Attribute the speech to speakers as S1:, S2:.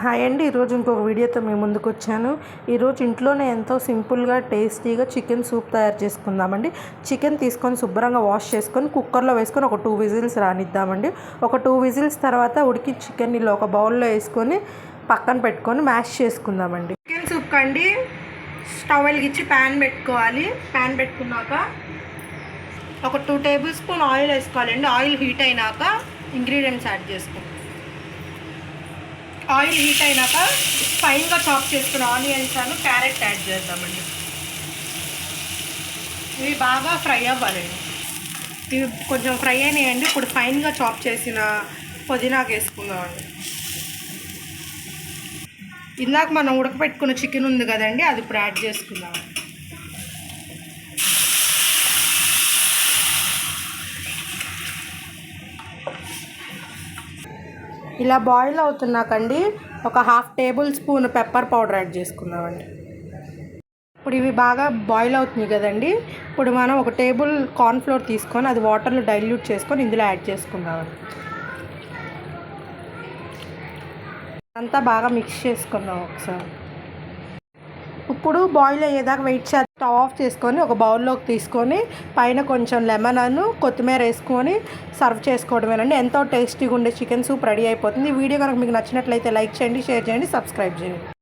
S1: Hi అండి. ఈరోజు ఇంకొక వీడియోతో మేము ముందుకు వచ్చాను. ఈరోజు ఇంట్లోనే ఎంతో సింపుల్గా టేస్టీగా చికెన్ సూప్ తయారు చేసుకుందామండి. చికెన్ తీసుకొని శుభ్రంగా వాష్ చేసుకొని కుక్కర్లో వేసుకొని ఒక 2 విజిల్స్ రానిద్దామండి. ఒక 2 విజిల్స్ తర్వాత ఉడికి చికెన్ ఇలా ఒక బౌల్లో వేసుకొని పక్కన పెట్టుకొని మ్యాష్ చేసుకుందామండి. చికెన్ సూప్ కండి స్టవ్ వెలిగించి ప్యాన్ పెట్టుకోవాలి. ప్యాన్ పెట్టుకున్నాక ఒక 2 టేబుల్ స్పూన్ ఆయిల్ వేసుకోవాలండి. ఆయిల్ హీట్ అయినాక ఇంగ్రీడియంట్స్ యాడ్ చేసుకోండి. ఆయిల్ హీట్ అయినాక ఫైన్గా చాప్ చేసుకున్న ఆనియన్స్ అను క్యారెట్ యాడ్ చేద్దామండి. ఇవి బాగా ఫ్రై అవ్వాలండి. ఇవి కొంచెం ఫ్రై అయినాయండి. ఇప్పుడు ఫైన్గా చాప్ చేసిన పుదీనాకు వేసుకుందామండి. ఇందాక మనం ఉడకపెట్టుకున్న చికెన్ ఉంది కదండి, అది ఇప్పుడు యాడ్ చేసుకుందామండి. ఇలా బాయిల్ అవుతున్నాకండి ఒక 1/2 table spoon pepper powder add చేసుకుందామండి. ఇప్పుడు ఇవి బాగా బాయిల్ అవుతున్నాయి కదండి. ఇప్పుడు మనం ఒక టేబుల్ కార్న్ఫ్లోర్ తీసుకొని అది వాటర్లో డైల్యూట్ చేసుకొని ఇందులో యాడ్ చేసుకుందామండి. అంతా బాగా మిక్స్ చేసుకుందాం ఒకసారి. ఇప్పుడు బాయిల్ అయ్యేదాకా వెయిట్ చేసి స్టవ్ ఆఫ్ చేసుకొని ఒక బౌల్లోకి తీసుకొని పైన కొంచెం లెమన్ అను కొత్తిమీర వేసుకొని సర్వ్ చేసుకోవడమేనండి. ఎంతో టేస్టీగా ఉండే చికెన్ సూప్ రెడీ అయిపోతుంది. ఈ వీడియో కనుక మీకు నచ్చినట్లయితే లైక్ చేయండి, షేర్ చేయండి, సబ్స్క్రైబ్ చేయండి.